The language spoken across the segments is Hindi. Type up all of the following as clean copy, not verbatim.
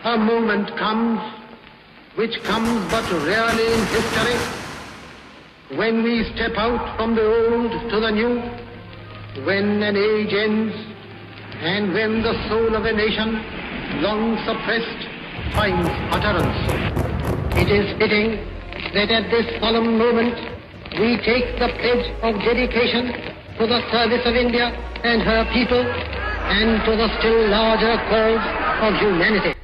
A moment comes, which comes but rarely in history, when we step out from the old to the new, when an age ends, and when the soul of a nation, long suppressed, finds utterance. It is fitting that at this solemn moment we take the pledge of dedication to the service of India and her people, and to the still larger cause of humanity.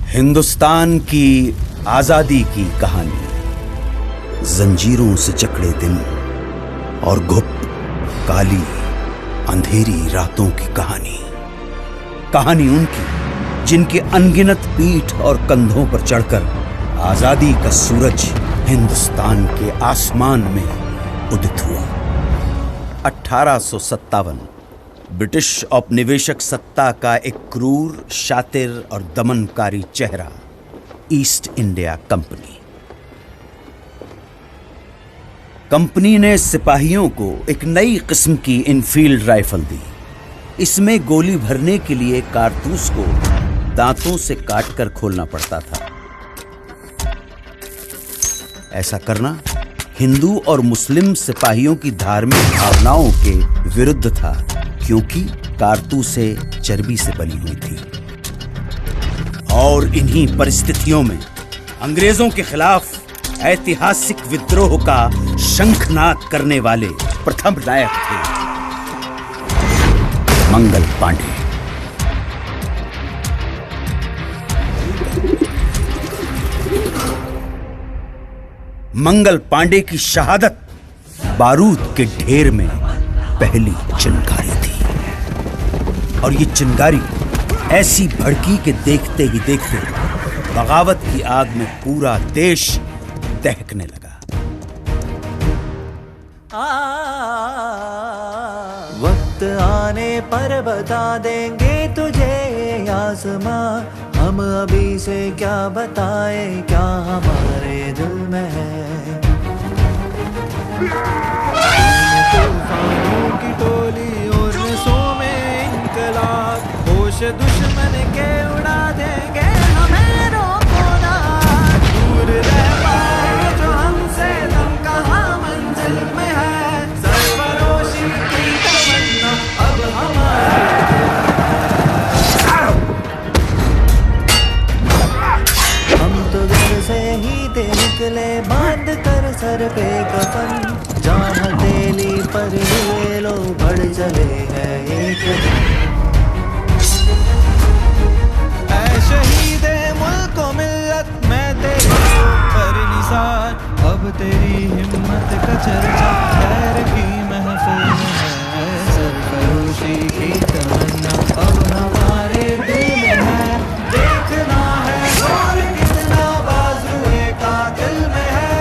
Hindustan की आजादी की कहानी, जंजीरों से जकड़े दिन और गुप्त काली अंधेरी रातों की कहानी। कहानी उनकी जिनके अनगिनत पीठ और कंधों पर चढ़कर आजादी का सूरज हिंदुस्तान के आसमान में उदित हुआ। 1857 ब्रिटिश औपनिवेशिक सत्ता का एक क्रूर, शातिर और दमनकारी चेहरा, ईस्ट इंडिया कंपनी। कंपनी ने सिपाहियों को एक नई किस्म की इनफील्ड राइफल दी। इसमें गोली भरने के लिए कारतूस को दांतों से काटकर खोलना पड़ता था। ऐसा करना हिंदू और मुस्लिम सिपाहियों की धार्मिक भावनाओं के विरुद्ध था, क्योंकि कारतूसें चर्बी से बनी हुई थी। और इन्हीं परिस्थितियों में अंग्रेजों के खिलाफ ऐतिहासिक विद्रोह का शंखनाद करने वाले प्रथम नायक थे मंगल पांडे। मंगल पांडे की शहादत बारूद के ढेर में पहली चिंगारी थी, और ये चिंगारी ऐसी भड़की कि देखते ही देखते बगावत की आग में पूरा देश दहकने लगा। वक्त आने पर बता देंगे तुझे आसमां, हम अभी से क्या बताएं क्या हमारे दिल में है। तूफानों की टोली और नसों में इनकलाब, होश दुश्मन के उड़ा देंगे हमें रोको ना। दूर रह पाए जो हमसे तुम कहाँ मंजिल में है, सरफरोशी की तमन्ना अब हमारे। हम तो घर से ही थे निकले बांध कर सर पे कफन, जहाँ हथेली पर लिए लो बढ़ चले हैं एक दिन। ऐ शहीदे मुल्क व मिल्लत मैं तेरे पर निसार, अब तेरी हिम्मत का चर्चा खैर की महफिल में है, सरफरोशी की तमन्ना अब हमारे दिल में है। देखना है और कितना बाजुए कातिल में है,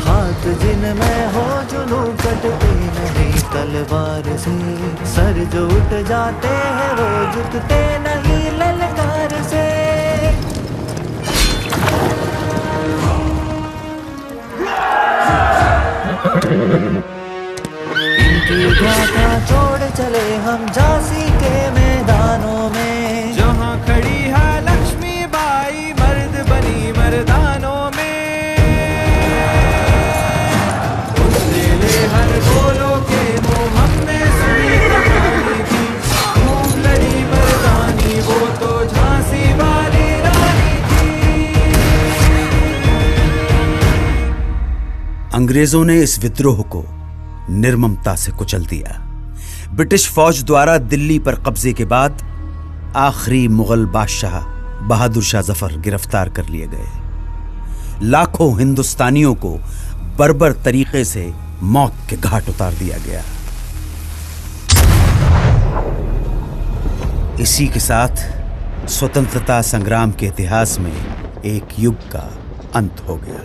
हाथ जिनमें हो जुनू कटते नहीं तलवार से, सर जो उठ जाते हैं वो झुकते नहीं ललकार से। इनकी गाथा छोड़ चले हम झांसी के मैदानों में, जहाँ खड़ी है लक्ष्मी बाई मर्द बनी मर्दानों में। उसने ले हर बोलो के मुँह हमने सुनी कहानी थी, खूब लड़ी मर्दानी वो तो झांसी वाली रानी थी। अंग्रेजों ने इस विद्रोह को निर्ममता से कुचल दिया। ब्रिटिश फौज द्वारा दिल्ली पर कब्जे के बाद आखिरी मुगल बादशाह बहादुर शाह जफर गिरफ्तार कर लिए गए। लाखों हिंदुस्तानियों को बर्बर तरीके से मौत के घाट उतार दिया गया। इसी के साथ स्वतंत्रता संग्राम के इतिहास में एक युग का अंत हो गया।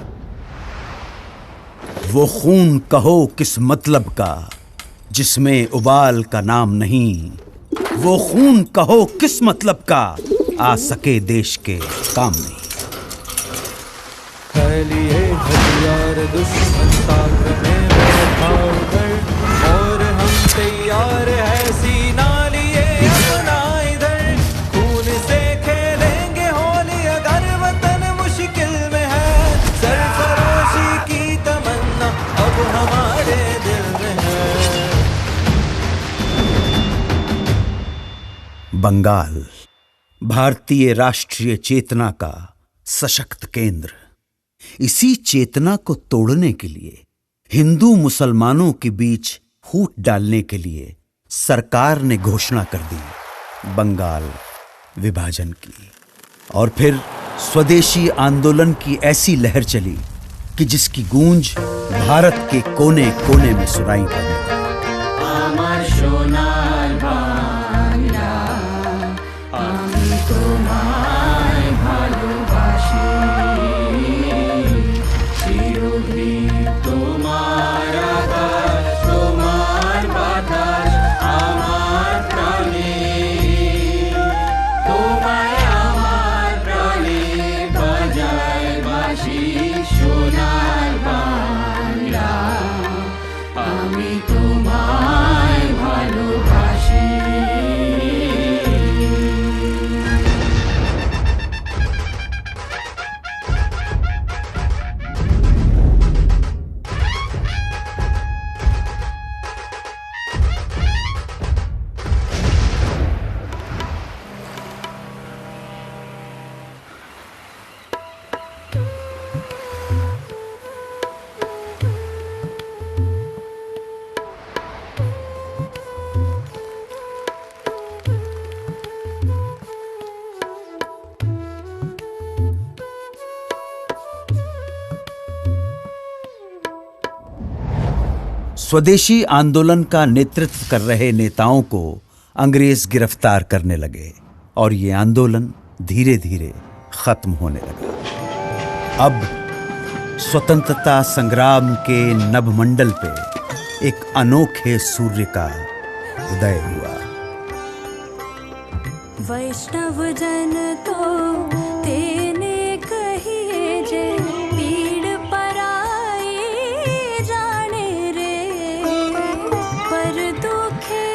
वो खून कहो किस मतलब का जिसमें उबाल का नाम नहीं, वो खून कहो किस मतलब का आ सके देश के काम नहीं। लिए हथियार दुश्मन ताकने में भाव कर, और हम तैयार है सीना लिए अपना इधर। बंगाल भारतीय राष्ट्रीय चेतना का सशक्त केंद्र। इसी चेतना को तोड़ने के लिए, हिंदू मुसलमानों के बीच फूट डालने के लिए सरकार ने घोषणा कर दी बंगाल विभाजन की। और फिर स्वदेशी आंदोलन की ऐसी लहर चली कि जिसकी गूंज भारत के कोने कोने में सुनाई पड़ने लगी। स्वदेशी आंदोलन का नेतृत्व कर रहे नेताओं को अंग्रेज गिरफ्तार करने लगे और ये आंदोलन धीरे धीरे खत्म होने लगा। अब स्वतंत्रता संग्राम के नभमंडल पे एक अनोखे सूर्य का उदय हुआ। वैष्णव जन तो तेने कहिए जे पीड़ पराई जाने रे, पर दुखे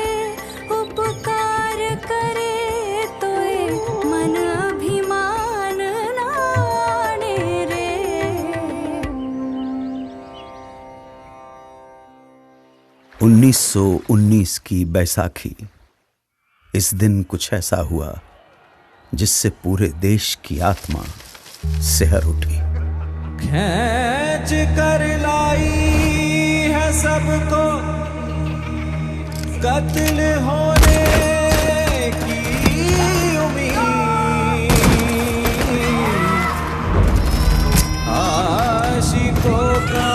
उपकार करे तो मन अभिमान नाने रे। 1919 की बैसाखी। इस दिन कुछ ऐसा हुआ जिससे पूरे देश की आत्मा सिहर उठी। खींच कर लाई है सबको कत्ल होने की उम्मीद, आशिकों का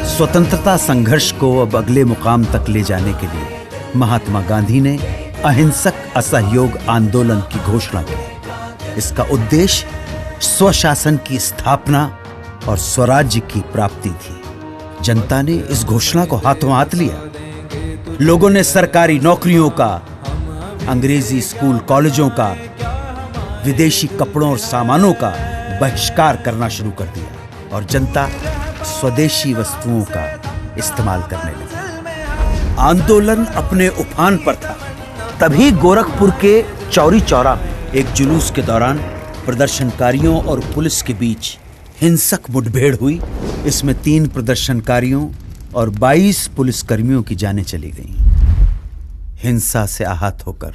स्वतंत्रता संघर्ष को अब अगले मुकाम तक ले जाने के लिए महात्मा गांधी ने अहिंसक असहयोग आंदोलन की घोषणा की। इसका उद्देश्य स्वशासन की स्थापना और स्वराज्य की प्राप्ति थी। जनता ने इस घोषणा को हाथों हाथ लिया। लोगों ने सरकारी नौकरियों का, अंग्रेजी स्कूल कॉलेजों का, विदेशी कपड़ों और सामानों का बहिष्कार करना शुरू कर दिया और जनता स्वदेशी वस्तुओं का इस्तेमाल करने लगी। आंदोलन अपने उफान पर था। तभी गोरखपुर के चौरी चौरा में एक जुलूस के दौरान प्रदर्शनकारियों और पुलिस के बीच हिंसक मुठभेड़ हुई। इसमें 3 प्रदर्शनकारियों और 22 पुलिसकर्मियों की जानें चली गईं। हिंसा से आहत होकर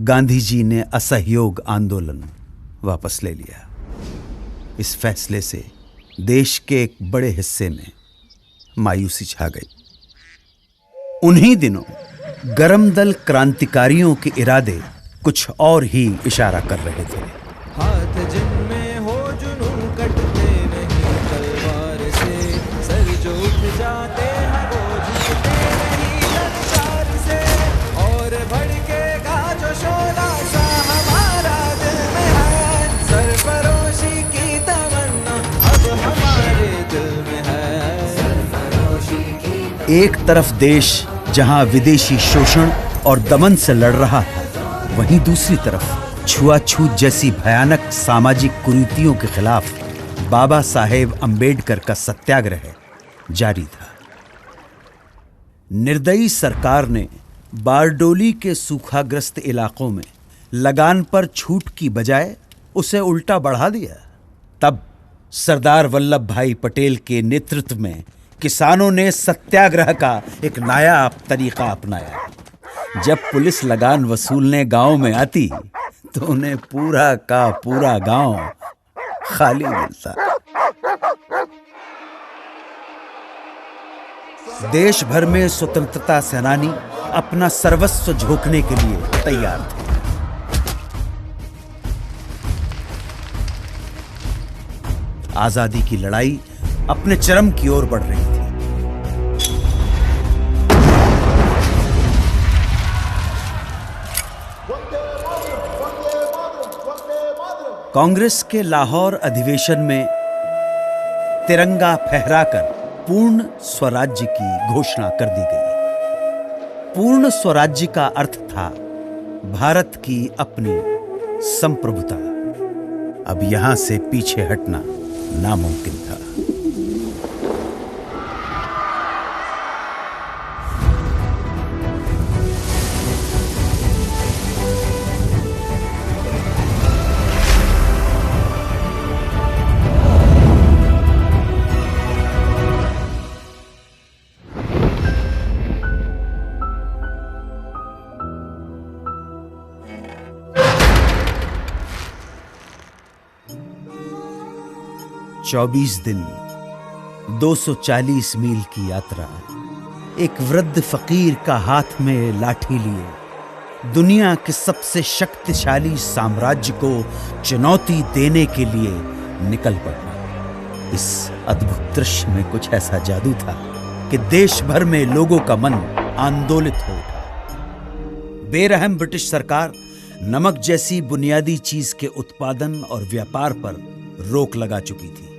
गांधी जी ने असहयोग आंदोलन वापस ले लिया। इस फैसले से देश के एक बड़े हिस्से में मायूसी छा गई। उन्हीं दिनों गरम दल क्रांतिकारियों के इरादे कुछ और ही इशारा कर रहे थे। हाथ जिनमें हो जुनून कटते नहीं तलवार से, सर जो उठ जाते हैं वो झुकते नहीं ललकार से, और भड़केगा जो शोला सा हमारा दिल में है, सरफरोशी की तमन्ना अब हमारे दिल में है, सरफरोशी की। एक तरफ देश जहां विदेशी शोषण और दमन से लड़ रहा था, वहीं दूसरी तरफ छुआछूत जैसी भयानक सामाजिक कुरीतियों के खिलाफ बाबा साहेब अंबेडकर का सत्याग्रह जारी था। निर्दयी सरकार ने बारडोली के सूखाग्रस्त इलाकों में लगान पर छूट की बजाय उसे उल्टा बढ़ा दिया। तब सरदार वल्लभ भाई पटेल के नेतृत्व में किसानों ने सत्याग्रह का एक नायाब तरीका अपनाया। जब पुलिस लगान वसूलने गांव में आती तो उन्हें पूरा का पूरा गांव खाली मिलता। देश भर में स्वतंत्रता सेनानी अपना सर्वस्व झोंकने के लिए तैयार थे। आजादी की लड़ाई अपने चरम की ओर बढ़ रही थी। कांग्रेस के लाहौर अधिवेशन में तिरंगा फहराकर पूर्ण स्वराज्य की घोषणा कर दी गई। पूर्ण स्वराज्य का अर्थ था भारत की अपनी संप्रभुता। अब यहां से पीछे हटना नामुमकिन था। चौबीस दिन 240 मील की यात्रा, एक वृद्ध फकीर का हाथ में लाठी लिए दुनिया के सबसे शक्तिशाली साम्राज्य को चुनौती देने के लिए निकल पड़ना। इस अद्भुत दृश्य में कुछ ऐसा जादू था कि देश भर में लोगों का मन आंदोलित हो उठा। बेरहम ब्रिटिश सरकार नमक जैसी बुनियादी चीज के उत्पादन और व्यापार पर रोक लगा चुकी थी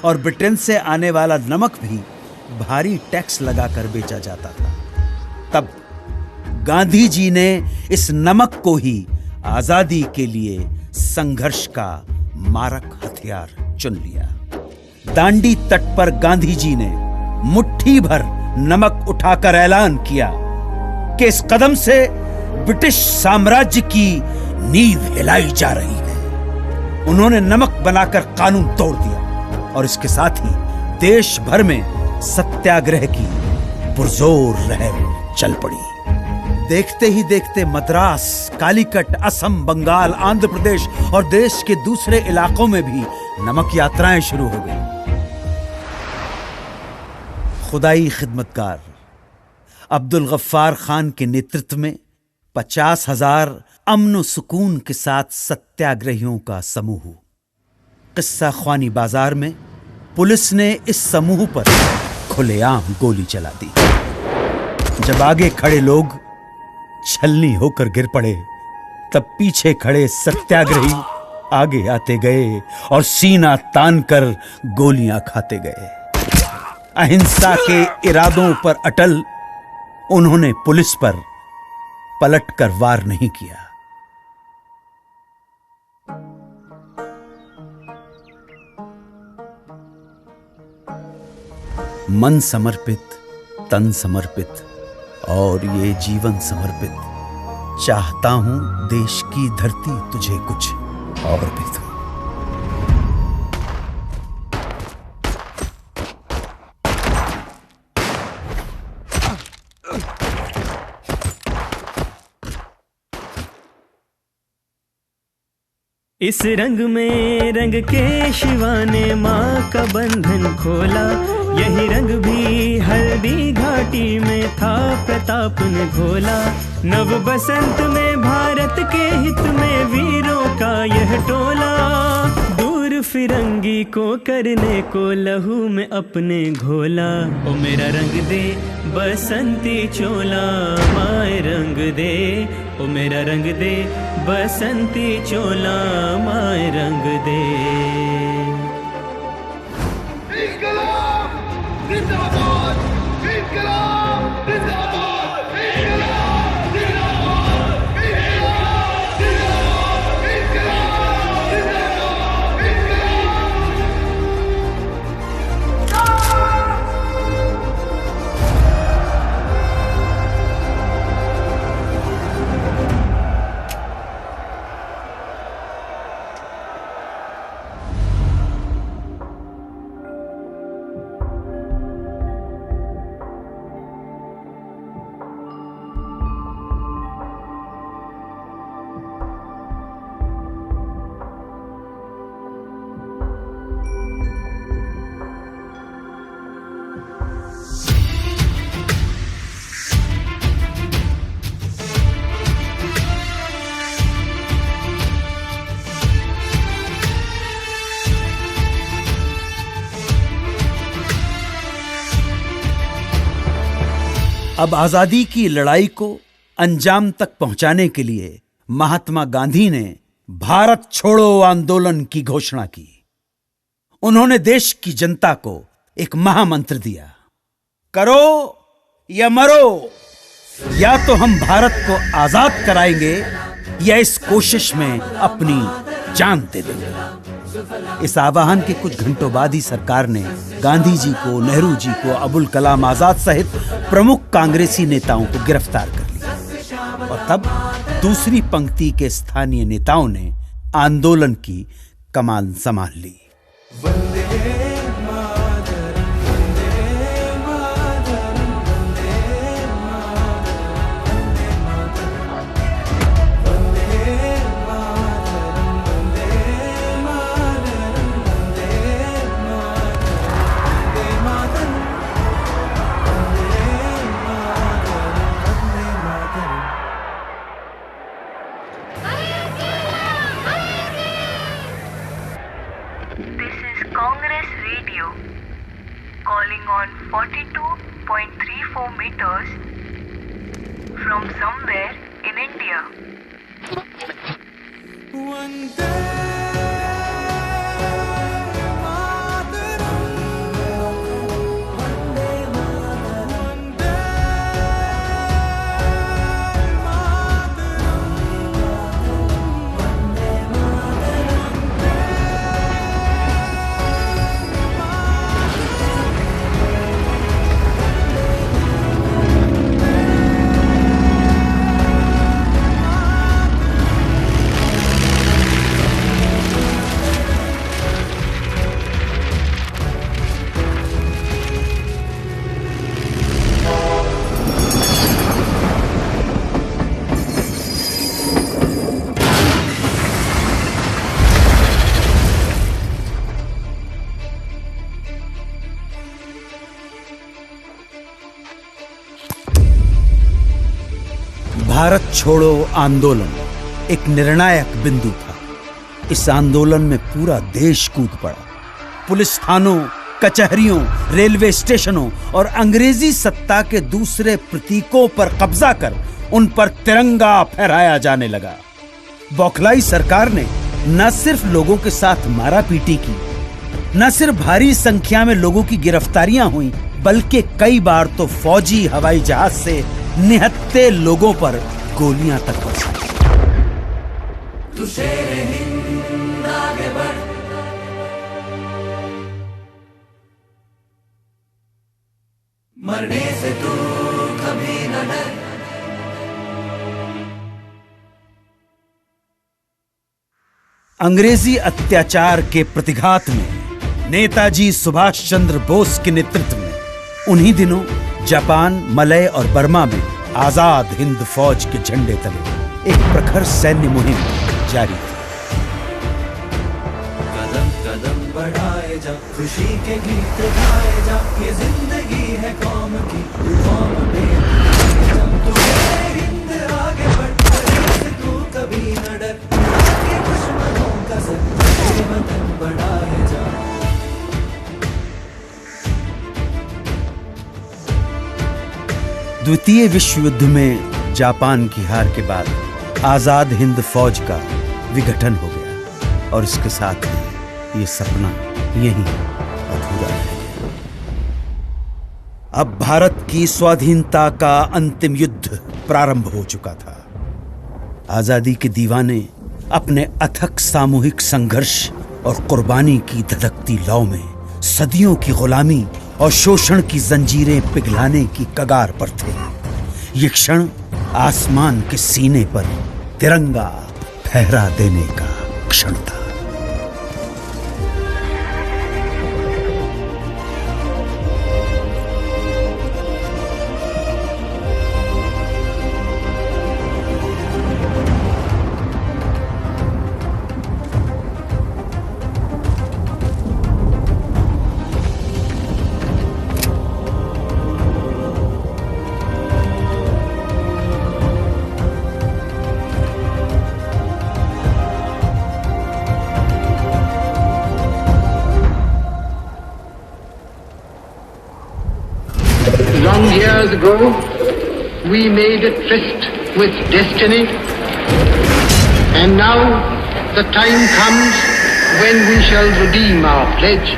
और ब्रिटेन से आने वाला नमक भी भारी टैक्स लगाकर बेचा जाता था। तब गांधी जी ने इस नमक को ही आजादी के लिए संघर्ष का मारक हथियार चुन लिया। दांडी तट पर गांधी जी ने मुट्ठी भर नमक उठाकर ऐलान किया कि इस कदम से ब्रिटिश साम्राज्य की नींव हिलाई जा रही है। उन्होंने नमक बनाकर कानून तोड़ दिया और इसके साथ ही देश भर में सत्याग्रह की पुरजोर लहर चल पड़ी। देखते ही देखते मद्रास, कालीकट, असम, बंगाल, आंध्र प्रदेश और देश के दूसरे इलाकों में भी नमक यात्राएं शुरू हो गई। खुदाई खिदमतगार अब्दुल गफ्फार खान के नेतृत्व में 50,000 अमन सुकून के साथ सत्याग्रहियों का समूह। किस्सा ख्वानी बाजार में पुलिस ने इस समूह पर खुलेआम गोली चला दी। जब आगे खड़े लोग छलनी होकर गिर पड़े, तब पीछे खड़े सत्याग्रही आगे आते गए और सीना तानकर गोलियां खाते गए। अहिंसा के इरादों पर अटल उन्होंने पुलिस पर पलटकर वार नहीं किया। मन समर्पित, तन समर्पित और ये जीवन समर्पित, चाहता हूं देश की धरती तुझे कुछ और भी दूं। इस रंग में रंग के शिवा ने माँ का बंधन खोला, यही रंग भी हल्दी घाटी में था प्रताप ने घोला। नव बसंत में भारत के हित में वीरों का यह टोला, दूर फिरंगी को करने को लहू में अपने घोला। ओ मेरा रंग दे बसंती चोला, माए रंग दे, ओ मेरा रंग दे बसंती चोला, माए रंग दे। इंकलाब जिंदाबाद, इंकलाब जिंदाबाद, इंकलाब जिंदाबाद, इंकलाब जिंदाबाद, इंकलाब जिंदाबाद, अब आजादी की लड़ाई को अंजाम तक पहुंचाने के लिए महात्मा गांधी ने भारत छोड़ो आंदोलन की घोषणा की। उन्होंने देश की जनता को एक महामंत्र दिया, करो या मरो, या तो हम भारत को आजाद कराएंगे या इस कोशिश में अपनी जान दे देंगे। इस आह्वान के कुछ घंटों बाद ही सरकार ने गांधी जी को, नेहरू जी को, अबुल कलाम आजाद सहित प्रमुख कांग्रेसी नेताओं को गिरफ्तार कर लिया और तब दूसरी पंक्ति के स्थानीय नेताओं ने आंदोलन की कमान संभाल ली। Congress Radio calling on 42.34 meters from somewhere in India. Bharat छोड़ो आंदोलन एक निर्णायक बिंदु था। इस आंदोलन में पूरा देश कूद पड़ा। पुलिस थानों, कचहरियों, रेलवे स्टेशनों और अंग्रेजी सत्ता के दूसरे प्रतीकों पर कब्जा कर उन पर तिरंगा फहराया जाने लगा। बौखलाई सरकार ने न सिर्फ लोगों के साथ मारापीटी की, न सिर्फ भारी संख्या में लोगों की गिरफ्तारियां हुई, बल्कि कई बार तो फौजी हवाई जहाज से निहत्थे लोगों पर गोलियां तक बरसाई। मरने से तू कभी न डर। अंग्रेजी अत्याचार के प्रतिघात में नेताजी सुभाष चंद्र बोस के नेतृत्व में उन्हीं दिनों जापान, मलय और बर्मा में आजाद हिंद फौज के झंडे तले एक प्रखर सैन्य मुहिम जारी थी। कदम कदम बढ़ाए जा, खुशी के गीत गाए जा, ये जिंदगी है कौम की, कौम में तू हिंद आगे बढ़, तू कभी न डर, के दुश्मनों का सर वतन बढ़ाए जा। द्वितीय विश्व युद्ध में जापान की हार के बाद आजाद हिंद फौज का विघटन हो गया और इसके साथ ही ये सपना यहीं अधूरा रह गया। अब भारत की स्वाधीनता का अंतिम युद्ध प्रारंभ हो चुका था। आजादी के दीवाने अपने अथक सामूहिक संघर्ष और कुर्बानी की धधकती लौ में सदियों की गुलामी और शोषण की जंजीरें पिघलाने की कगार पर थे। ये क्षण आसमान के सीने पर तिरंगा फहरा देने का क्षण था। Long years ago, we made a tryst with destiny, and now the time comes when we shall redeem our pledge.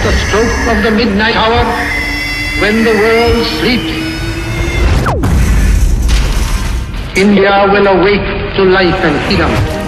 The stroke of the midnight hour, when the world sleeps, India will awake to life and freedom.